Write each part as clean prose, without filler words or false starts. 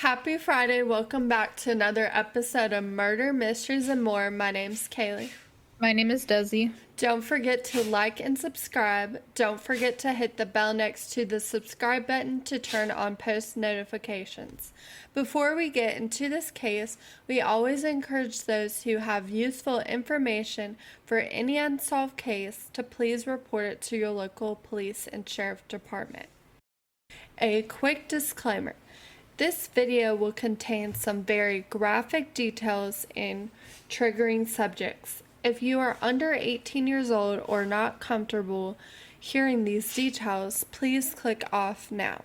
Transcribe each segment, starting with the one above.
Happy Friday. Welcome back to another episode of Murder, Mysteries, and More. My name's Kaylee. My name is Desi. Don't forget to like and subscribe. Don't forget to hit the bell next to the subscribe button to turn on post notifications. Before we get into this case, we always encourage those who have useful information for any unsolved case to please report it to your local police and sheriff department. A quick disclaimer. This video will contain some very graphic details and triggering subjects. If you are under 18 years old or not comfortable hearing these details, please click off now.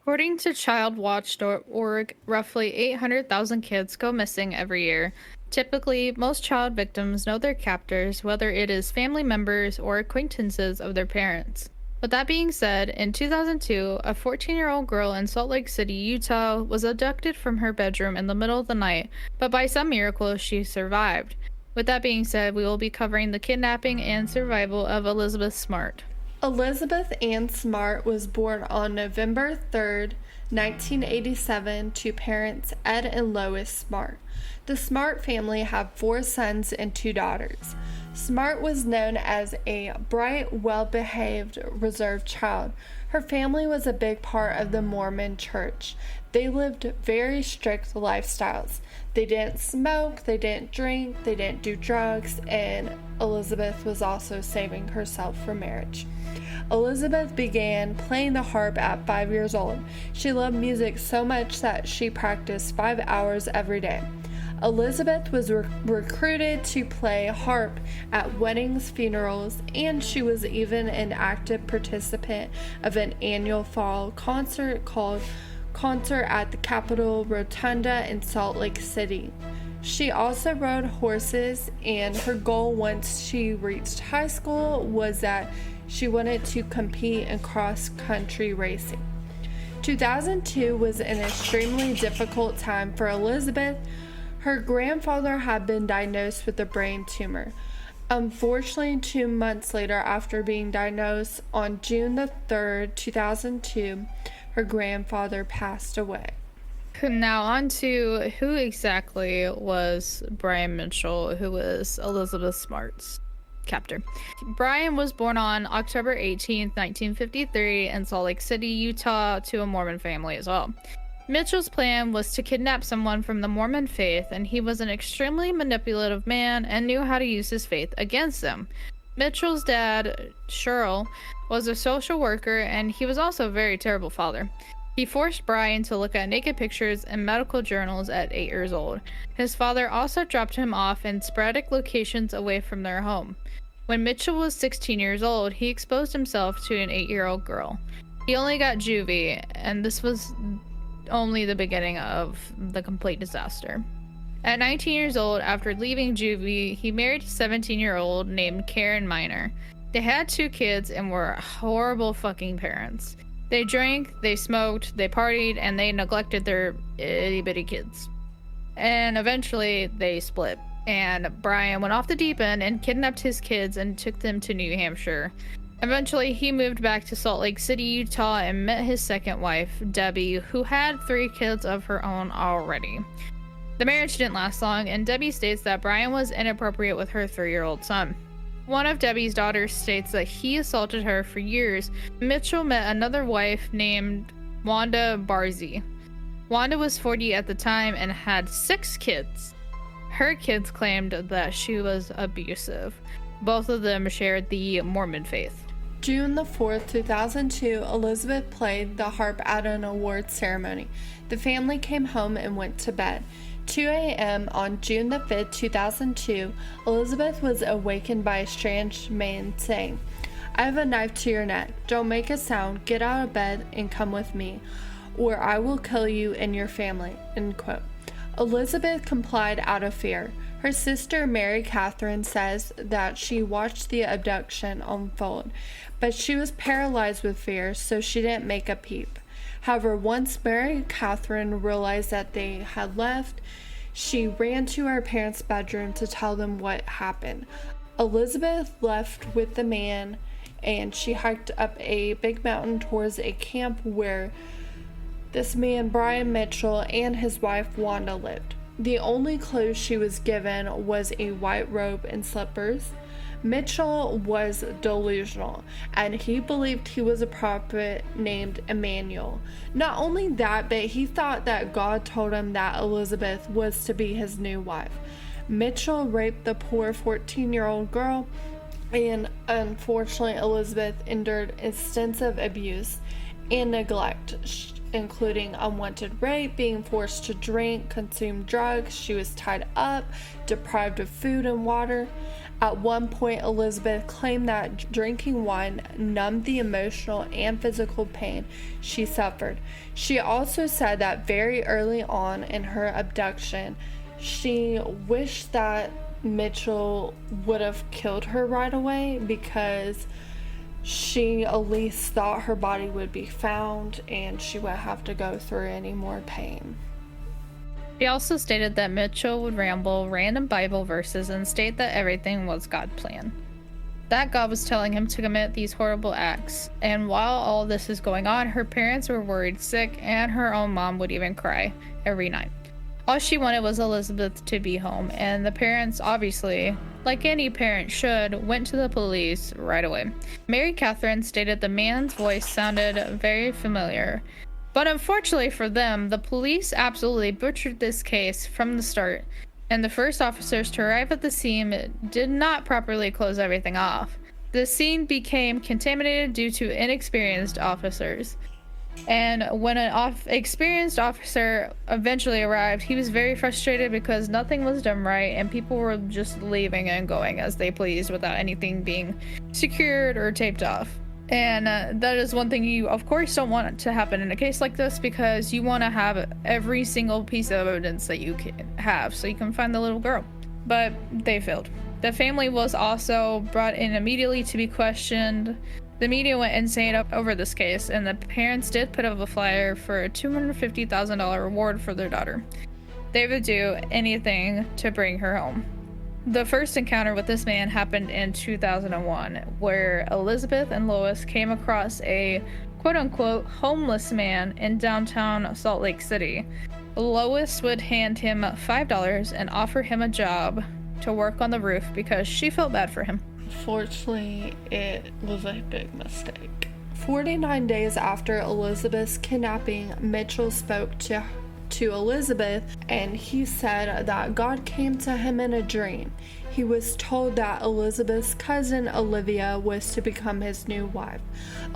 According to childwatch.org, roughly 800,000 kids go missing every year. Typically, most child victims know their captors, whether it is family members or acquaintances of their parents. With that being said, in 2002, a 14-year-old girl in Salt Lake City, Utah, was abducted from her bedroom in the middle of the night, but by some miracle, she survived. With that being said, we will be covering the kidnapping and survival of Elizabeth Smart. Elizabeth Ann Smart was born on November 3rd, 1987, to parents Ed and Lois Smart. The Smart family had 4 sons and 2 daughters. Smart was known as a bright, well-behaved, reserved child. Her family was a big part of the Mormon church. They lived very strict lifestyles. They didn't smoke, they didn't drink, they didn't do drugs, and Elizabeth was also saving herself for marriage. Elizabeth began playing the harp at 5 years old. She loved music so much that she practiced 5 hours every day. Elizabeth was recruited to play harp at weddings, funerals, and she was even an active participant of an annual fall concert called Concert at the Capitol Rotunda in Salt Lake City. She also rode horses, and her goal once she reached high school was that she wanted to compete in cross-country racing. 2002 was an extremely difficult time for Elizabeth. Her grandfather had been diagnosed with a brain tumor. Unfortunately, 2 months later, after being diagnosed on June the 3rd, 2002, her grandfather passed away. Now on to who exactly was Brian Mitchell, who was Elizabeth Smart's captor. Brian was born on October 18th, 1953 in Salt Lake City, Utah, to a Mormon family as well. Mitchell's plan was to kidnap someone from the Mormon faith, and he was an extremely manipulative man and knew how to use his faith against them. Mitchell's dad, Cheryl, was a social worker, and he was also a very terrible father. He forced Brian to look at naked pictures and medical journals at 8 years old. His father also dropped him off in sporadic locations away from their home. When Mitchell was 16 years old, he exposed himself to an 8-year-old girl. He only got juvie, and this was only the beginning of the complete disaster. At 19 years old, after leaving juvie, he married a 17-year-old named Karen Miner. They had 2 kids and were horrible fucking parents. They drank, they smoked, they partied, and they neglected their itty-bitty kids. And eventually, they split. And Brian went off the deep end and kidnapped his kids and took them to New Hampshire. Eventually, he moved back to Salt Lake City, Utah, and met his second wife, Debbie, who had 3 kids of her own already. The marriage didn't last long, and Debbie states that Brian was inappropriate with her 3-year-old son. One of Debbie's daughters states that he assaulted her for years. Mitchell met another wife named Wanda Barzee. Wanda was 40 at the time and had 6 kids. Her kids claimed that she was abusive. Both of them shared the Mormon faith. June the 4th, 2002, Elizabeth played the harp at an award ceremony. The family came home and went to bed. 2 a.m. on June the 5th, 2002, Elizabeth was awakened by a strange man saying, "I have a knife to your neck. Don't make a sound. Get out of bed and come with me, or I will kill you and your family." End quote. Elizabeth complied out of fear. Her sister, Mary Catherine, says that she watched the abduction unfold, but she was paralyzed with fear, so she didn't make a peep. However, once Mary Catherine realized that they had left, she ran to her parents' bedroom to tell them what happened. Elizabeth left with the man, and she hiked up a big mountain towards a camp where This man, Brian Mitchell, and his wife, Wanda, lived. The only clue she was given was a white robe and slippers. Mitchell was delusional, and he believed he was a prophet named Emmanuel. Not only that, but he thought that God told him that Elizabeth was to be his new wife. Mitchell raped the poor 14-year-old girl, and unfortunately Elizabeth endured extensive abuse and neglect, including unwanted rape, being forced to drink, consume drugs. She was tied up, deprived of food and water. At one point, Elizabeth claimed that drinking wine numbed the emotional and physical pain she suffered. She also said that very early on in her abduction, she wished that Mitchell would have killed her right away, because she at least thought her body would be found and she wouldn't have to go through any more pain. She also stated that Mitchell would ramble random Bible verses and state that everything was God's plan, that God was telling him to commit these horrible acts. And while all this is going on, her parents were worried sick, and her own mom would even cry every night. All she wanted was Elizabeth to be home, and the parents, obviously, like any parent should, went to the police right away. Mary Catherine stated the man's voice sounded very familiar, but unfortunately for them, the police absolutely butchered this case from the start, and the first officers to arrive at the scene did not properly close everything off. The scene became contaminated due to inexperienced officers. And when an experienced officer eventually arrived, he was very frustrated because nothing was done right and people were just leaving and going as they pleased without anything being secured or taped off. And that is one thing you, of course, don't want to happen in a case like this, because you want to have every single piece of evidence that you can have so you can find the little girl. But they failed. The family was also brought in immediately to be questioned. The media went insane over this case, and the parents did put up a flyer for a $250,000 reward for their daughter. They would do anything to bring her home. The first encounter with this man happened in 2001, where Elizabeth and Lois came across a quote-unquote homeless man in downtown Salt Lake City. Lois would hand him $5 and offer him a job to work on the roof because she felt bad for him. Fortunately, it was a big mistake. 49 days after Elizabeth's kidnapping, Mitchell spoke to Elizabeth, and he said that God came to him in a dream. He was told that Elizabeth's cousin Olivia was to become his new wife.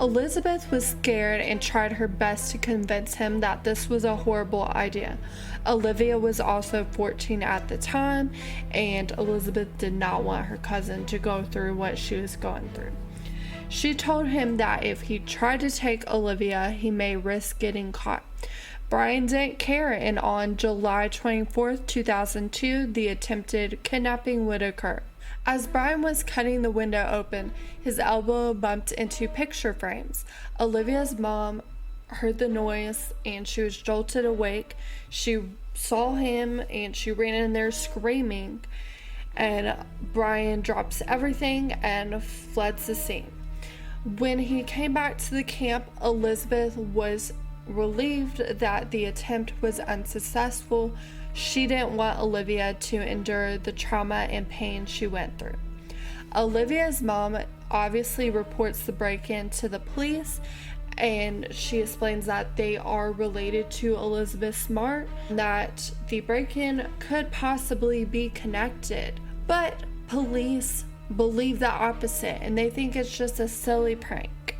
Elizabeth was scared and tried her best to convince him that this was a horrible idea. Olivia was also 14 at the time, and Elizabeth did not want her cousin to go through what she was going through. She told him that if he tried to take Olivia, he may risk getting caught. Brian didn't care, and on July 24th, 2002, the attempted kidnapping would occur. As Brian was cutting the window open, his elbow bumped into picture frames. Olivia's mom heard the noise and she was jolted awake. She saw him and she ran in there screaming, and Brian drops everything and fled the scene. When he came back to the camp, Elizabeth was relieved that the attempt was unsuccessful. She didn't want Olivia to endure the trauma and pain she went through. Olivia's mom obviously reports the break-in to the police, and she explains that they are related to Elizabeth Smart, that the break-in could possibly be connected. But police believe the opposite, and they think it's just a silly prank.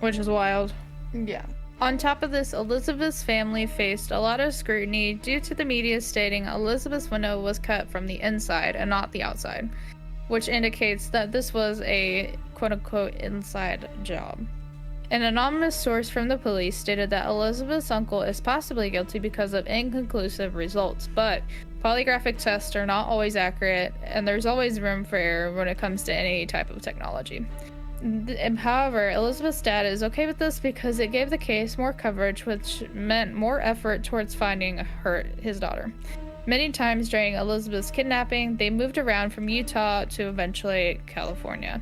Which is wild. Yeah. On top of this, Elizabeth's family faced a lot of scrutiny due to the media stating Elizabeth's window was cut from the inside and not the outside, which indicates that this was a quote-unquote inside job. An anonymous source from the police stated that Elizabeth's uncle is possibly guilty because of inconclusive results, but polygraphic tests are not always accurate, and there's always room for error when it comes to any type of technology. However, Elizabeth's dad is okay with this because it gave the case more coverage, which meant more effort towards finding his daughter. Many times during Elizabeth's kidnapping, they moved around from Utah to eventually California.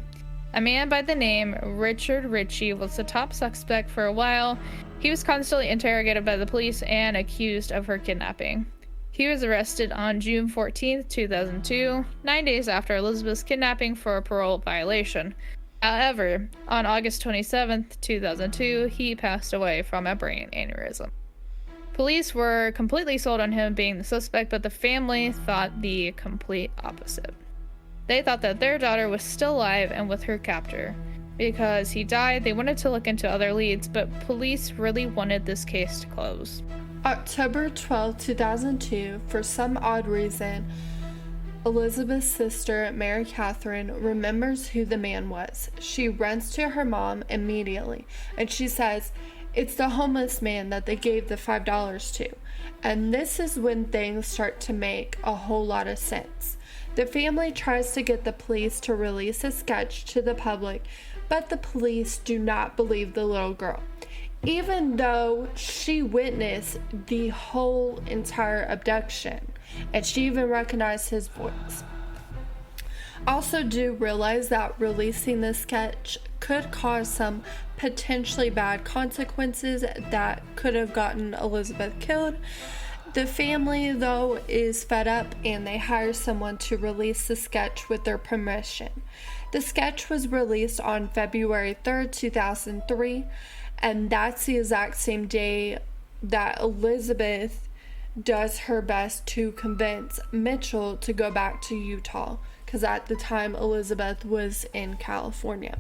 A man by the name Richard Ritchie was the top suspect for a while. He was constantly interrogated by the police and accused of her kidnapping. He was arrested on June 14th, 2002, 9 days after Elizabeth's kidnapping for a parole violation. However, on August 27th, 2002, he passed away from a brain aneurysm. Police were completely sold on him being the suspect, but the family thought the complete opposite. They thought that their daughter was still alive and with her captor. Because he died, they wanted to look into other leads, but police really wanted this case to close. October 12, 2002, for some odd reason, Elizabeth's sister, Mary Catherine, remembers who the man was. She runs to her mom immediately, and she says, "It's the homeless man that they gave the $5 to." And this is when things start to make a whole lot of sense. The family tries to get the police to release a sketch to the public, but the police do not believe the little girl, even though she witnessed the whole entire abduction, and she even recognized his voice. Also do realize that releasing the sketch could cause some potentially bad consequences that could have gotten Elizabeth killed. The family, though, is fed up and they hire someone to release the sketch with their permission. The sketch was released on February 3rd, 2003, and that's the exact same day that Elizabeth does her best to convince Mitchell to go back to Utah, because at the time Elizabeth was in California.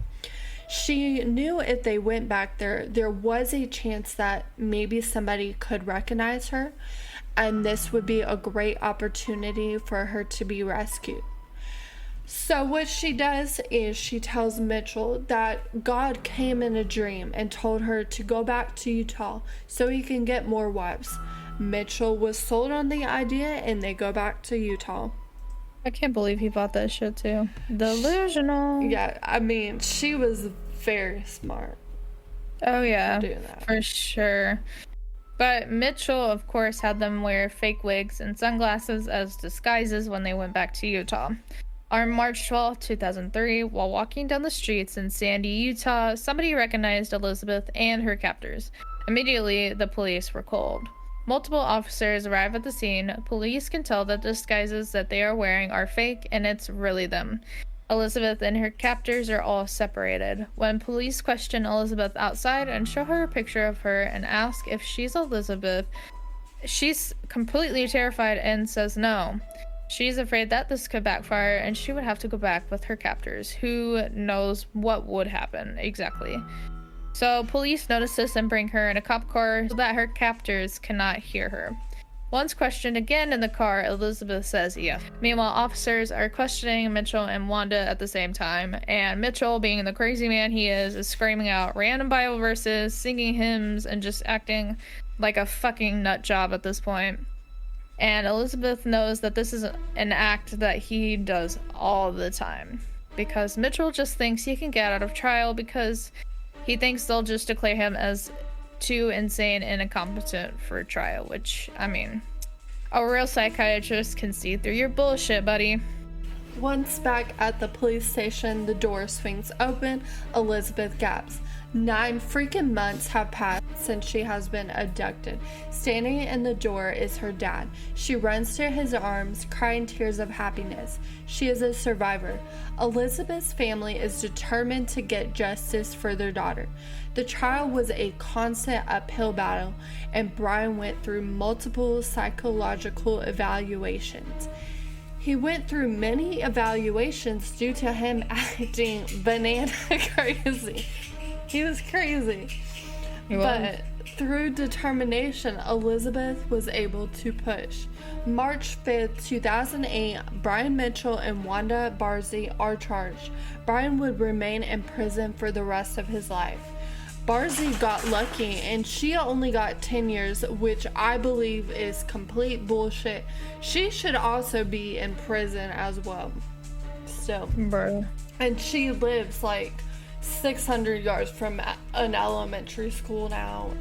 She knew if they went back there, there was a chance that maybe somebody could recognize her, and this would be a great opportunity for her to be rescued. So what she does is she tells Mitchell that God came in a dream and told her to go back to Utah so he can get more wives. Mitchell was sold on the idea and they go back to Utah. I can't believe he bought that shit too. Delusional. Yeah, I mean, she was very smart. Oh yeah, doing that. For sure. But Mitchell, of course, had them wear fake wigs and sunglasses as disguises when they went back to Utah. On March 12, 2003, while walking down the streets in Sandy, Utah, somebody recognized Elizabeth and her captors. Immediately, the police were called. Multiple officers arrive at the scene. Police can tell that the disguises that they are wearing are fake, and it's really them. Elizabeth and her captors are all separated. When police question Elizabeth outside and show her a picture of her and ask if she's Elizabeth, she's completely terrified and says no. She's afraid that this could backfire and she would have to go back with her captors. Who knows what would happen exactly. So police notice this and bring her in a cop car so that her captors cannot hear her. Once questioned again in the car, Elizabeth says yes. Meanwhile, officers are questioning Mitchell and Wanda at the same time, and Mitchell, being the crazy man he is screaming out random Bible verses, singing hymns, and just acting like a fucking nut job at this point. And Elizabeth knows that this is an act that he does all the time, because Mitchell just thinks he can get out of trial because he thinks they'll just declare him as too insane and incompetent for trial, which, I mean, a real psychiatrist can see through your bullshit, buddy. Once back at the police station, the door swings open. Elizabeth gasps. 9 freaking months have passed since she has been abducted. Standing in the door is her dad. She runs to his arms, crying tears of happiness. She is a survivor. Elizabeth's family is determined to get justice for their daughter. The trial was a constant uphill battle, and Brian went through multiple psychological evaluations. He went through many evaluations due to him acting banana crazy. He was crazy. But through determination, Elizabeth was able to push. March 5th, 2008, Brian Mitchell and Wanda Barzee are charged. Brian would remain in prison for the rest of his life. Barzee got lucky and she only got 10 years, which I believe is complete bullshit. She should also be in prison as well. Still. Bro. And she lives like 600 yards from an elementary school now.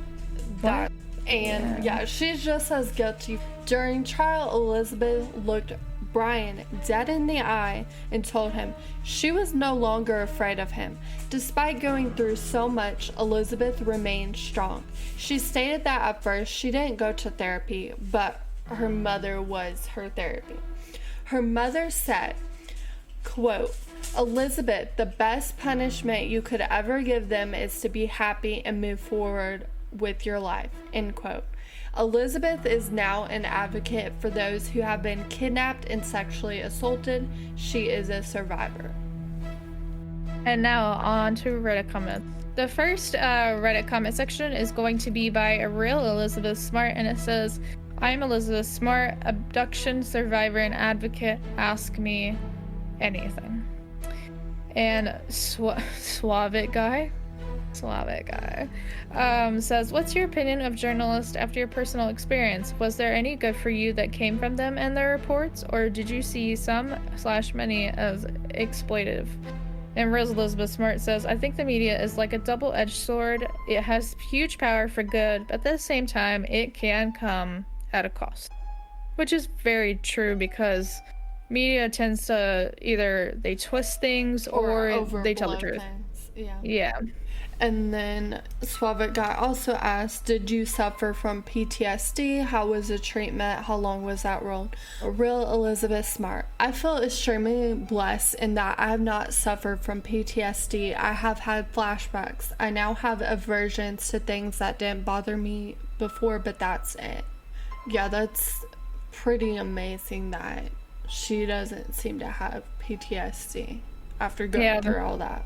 Yeah, she's just as guilty. During trial, Elizabeth looked Brian dead in the eye and told him she was no longer afraid of him. Despite going through so much, Elizabeth remained strong. She stated that at first she didn't go to therapy, but her mother was her therapy. Her mother said, quote, "Elizabeth, the best punishment you could ever give them is to be happy and move forward with your life," end quote. Elizabeth is now an advocate for those who have been kidnapped and sexually assaulted. She is a survivor. And now on to Reddit comments. The first Reddit comment section is going to be by a real Elizabeth Smart, and it says, "I'm Elizabeth Smart, abduction survivor and advocate. Ask me anything." And Slavic guy says, "What's your opinion of journalists after your personal experience? Was there any good for you that came from them and their reports, or did you see some/many as exploitative?" And Rose Elizabeth Smart says, "I think the media is like a double-edged sword. It has huge power for good, but at the same time, it can come at a cost." Which is very true, because media tends to either they twist things or they tell the truth. Things. Yeah. And then Slavic guy also asked, "Did you suffer from PTSD? How was the treatment? How long was that rolled?" Real Elizabeth Smart: "I feel extremely blessed in that I have not suffered from PTSD. I have had flashbacks. I now have aversions to things that didn't bother me before, but that's it." Yeah, that's pretty amazing that she doesn't seem to have PTSD after going through all that.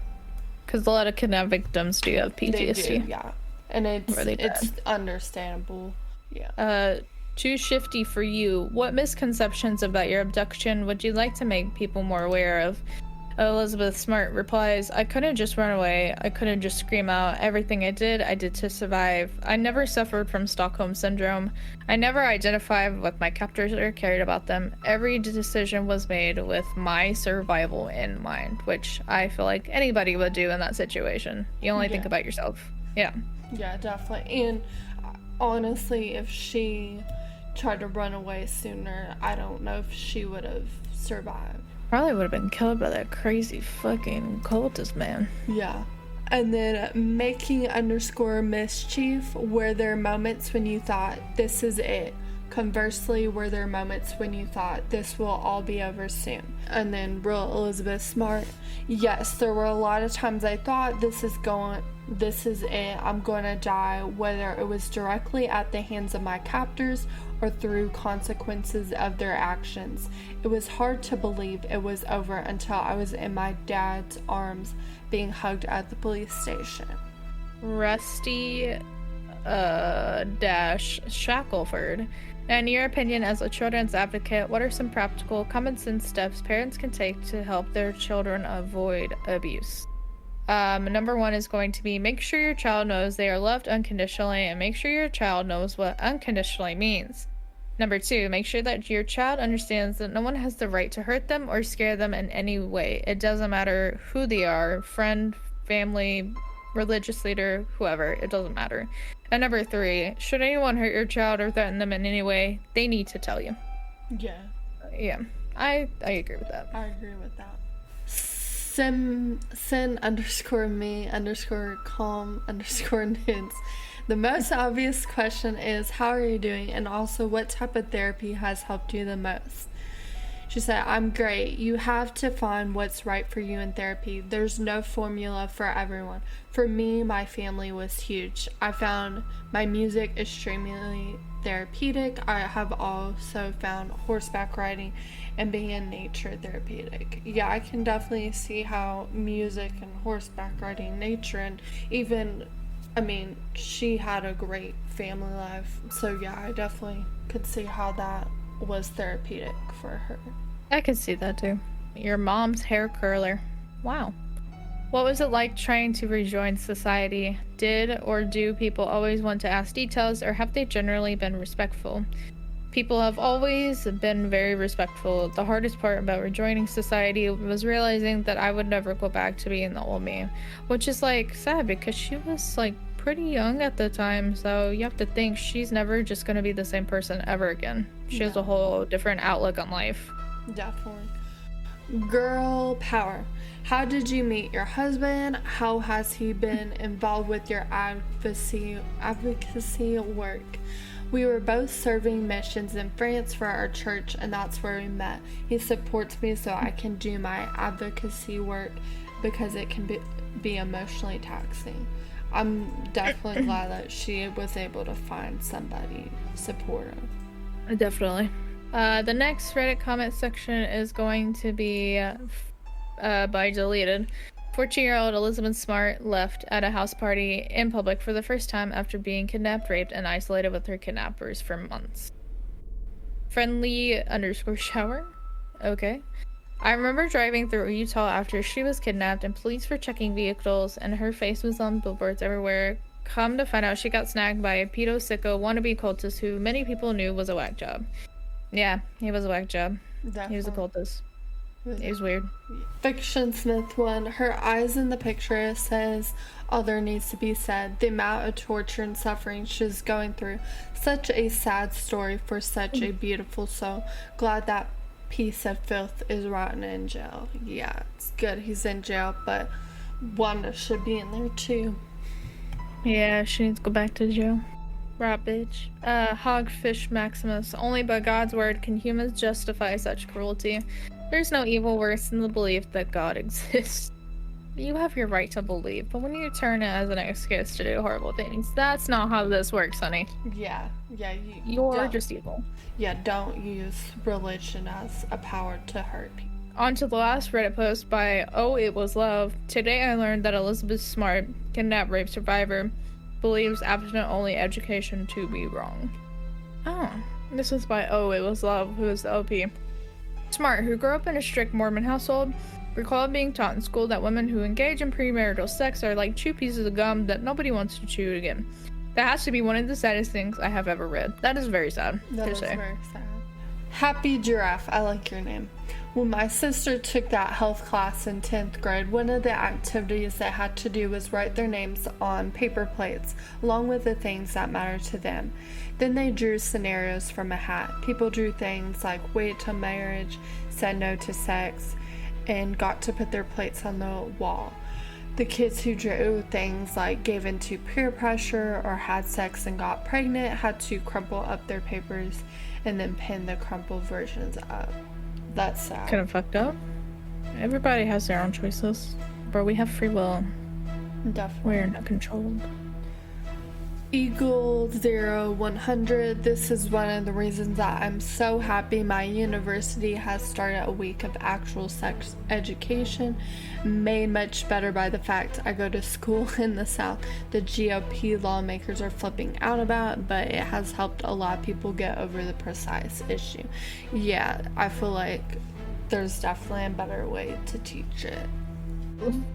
Because a lot of kidnapped victims do have PTSD. They do, yeah. And it's understandable. Yeah. Too shifty for you. What misconceptions about your abduction would you like to make people more aware of? Elizabeth Smart replies, "I couldn't just run away. I couldn't just scream out. Everything I did to survive. I never suffered from Stockholm Syndrome. I never identified with my captors or cared about them. Every decision was made with my survival in mind," which I feel like anybody would do in that situation. You only think about yourself. Yeah. Yeah, definitely. And honestly, if she tried to run away sooner, I don't know if she would have survived. Probably would have been killed by that crazy fucking cultist man. Yeah. And then making_mischief, were there moments when you thought this is it? Conversely, were there moments when you thought this will all be over soon? And then real Elizabeth Smart: "Yes, there were a lot of times I thought this is it, I'm gonna die, whether it was directly at the hands of my captors or through consequences of their actions. It was hard to believe it was over until I was in my dad's arms being hugged at the police station." Rusty Shackelford: "In your opinion, as a children's advocate, what are some practical, common sense steps parents can take to help their children avoid abuse?" Number one is going to be, make sure your child knows they are loved unconditionally, and make sure your child knows what unconditionally means. Number two, make sure that your child understands that no one has the right to hurt them or scare them in any way. It doesn't matter who they are, friend, family, religious leader, whoever, it doesn't matter. And number three, should anyone hurt your child or threaten them in any way, they need to tell you. Yeah. Yeah, I agree with that. I agree with that. Sin_me_calm_nudes. The most obvious question is, how are you doing? And also, what type of therapy has helped you the most? She said, "I'm great. You have to find what's right for you in therapy. There's no formula for everyone. For me, my family was huge. I found my music extremely therapeutic. I have also found horseback riding and being in nature therapeutic." Yeah, I can definitely see how music and horseback riding, nature, and even, she had a great family life. So yeah, I definitely could see how that was therapeutic for her. I could see that too. Your mom's hair curler. Wow. What was it like trying to rejoin society? Did or do people always want to ask details, or have they generally been respectful? People have always been very respectful. The hardest part about rejoining society was realizing that I would never go back to being the old me, which is sad because she was pretty young at the time, so you have to think she's never just going to be the same person ever again. She has a whole different outlook on life. Definitely. Girl power. How did you meet your husband? How has he been involved with your advocacy work? We were both serving missions in France for our church, and that's where we met. He supports me so I can do my advocacy work because it can be emotionally taxing. I'm definitely glad that she was able to find somebody supportive. Definitely. The next Reddit comment section is going to be by deleted. 14-year-old Elizabeth Smart left at a house party in public for the first time after being kidnapped, raped, and isolated with her kidnappers for months. Friendly_shower? Okay. I remember driving through Utah after she was kidnapped and police were checking vehicles and her face was on billboards everywhere. Come to find out she got snagged by a pedo sicko wannabe cultist who many people knew was a whack job. Yeah, he was a whack job. Definitely. He was a cultist. It was weird. Fiction Smith one. Her eyes in the picture says all there needs to be said. The amount of torture and suffering she's going through. Such a sad story for such a beautiful soul. Glad that piece of filth is rotten in jail. Yeah, it's good he's in jail, but Wanda should be in there too. Yeah, she needs to go back to jail. Right, bitch. Hogfish Maximus. Only by God's word can humans justify such cruelty. There's no evil worse than the belief that God exists. You have your right to believe, but when you turn it as an excuse to do horrible things, that's not how this works, honey. Yeah. You're just evil. Yeah, don't use religion as a power to hurt people. On to the last Reddit post by Oh It Was Love. Today I learned that Elizabeth Smart, kidnapped rape survivor, believes abstinent-only education to be wrong. Oh, this is by Oh It Was Love, who is the OP. Smart, who grew up in a strict Mormon household, recalled being taught in school that women who engage in premarital sex are like chew pieces of gum that nobody wants to chew again. That has to be one of the saddest things I have ever read. That is very sad to say. Very sad. Happy Giraffe, I like your name. When my sister took that health class in 10th grade, one of the activities they had to do was write their names on paper plates, along with the things that matter to them. Then they drew scenarios from a hat. People drew things like wait till marriage, said no to sex, and got to put their plates on the wall. The kids who drew things like gave into peer pressure or had sex and got pregnant had to crumple up their papers and then pin the crumpled versions up. That's sad. Kind of fucked up. Everybody has their own choices, but we have free will. Definitely. We're not controlled. Eagle 0100. This is one of the reasons that I'm so happy my university has started a week of actual sex education, made much better by the fact I go to school in the South. The GOP lawmakers are flipping out about, but it has helped a lot of people get over the precise issue. Yeah, I feel like there's definitely a better way to teach it.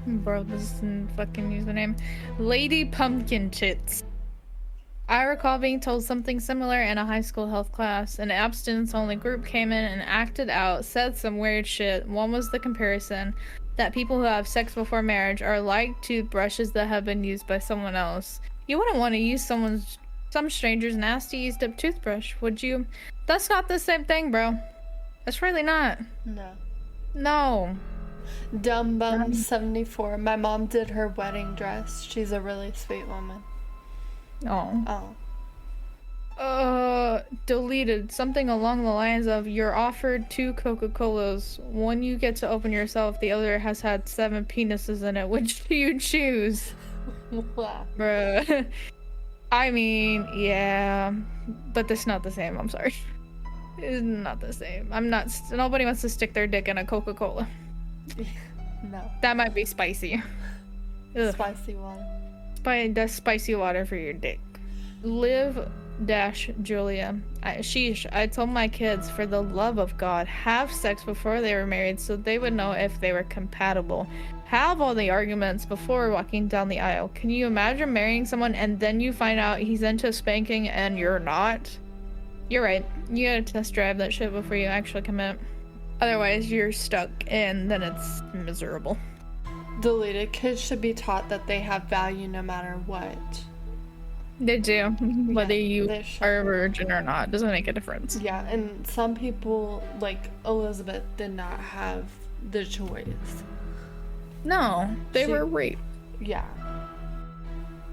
Bro, this is a fucking username. Lady Pumpkin Tits. I recall being told something similar in a high school health class. An abstinence-only group came in and acted out, said some weird shit. One was the comparison that people who have sex before marriage are like toothbrushes that have been used by someone else. You wouldn't want to use some stranger's nasty used-up toothbrush, would you? That's not the same thing, bro. That's really not. No. Dumb Bum 74. My mom did her wedding dress. She's a really sweet woman. Deleted. Something along the lines of, you're offered 2 Coca-Colas. One you get to open yourself, the other has had 7 penises in it. Which do you choose? Bruh. I mean, yeah. But that's not the same, I'm sorry. It's not the same. Nobody wants to stick their dick in a Coca-Cola. No. That might be spicy. Ugh. Spicy one. That's spicy water for your dick. Liv-Julia. I told my kids, for the love of God, have sex before they were married so they would know if they were compatible. Have all the arguments before walking down the aisle. Can you imagine marrying someone and then you find out he's into spanking and you're not? You're right. You gotta test drive that shit before you actually commit. Otherwise, you're stuck and then it's miserable. Deleted. Kids should be taught that they have value no matter what. They do. Whether you they should. are a virgin or not doesn't make a difference. Yeah, and some people, like Elizabeth, did not have the choice. No, they were raped. Yeah.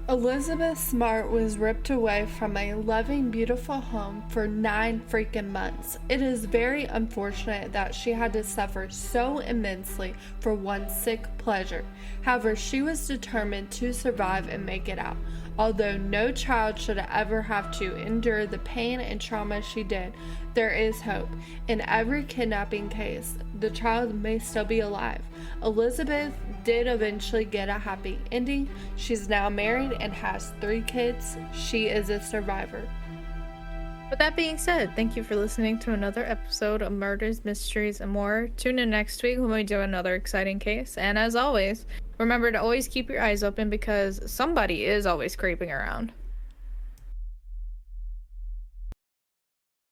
Elizabeth Smart was ripped away from a loving, beautiful home for 9 freaking months. It is very unfortunate that she had to suffer so immensely for one sick pleasure. However, she was determined to survive and make it out. Although no child should ever have to endure the pain and trauma she did, there is hope. In every kidnapping case, the child may still be alive. Elizabeth did eventually get a happy ending. She's now married and has 3 kids. She is a survivor. With that being said, thank you for listening to another episode of Murders, Mysteries, and More. Tune in next week when we do another exciting case. And as always, remember to always keep your eyes open because somebody is always creeping around.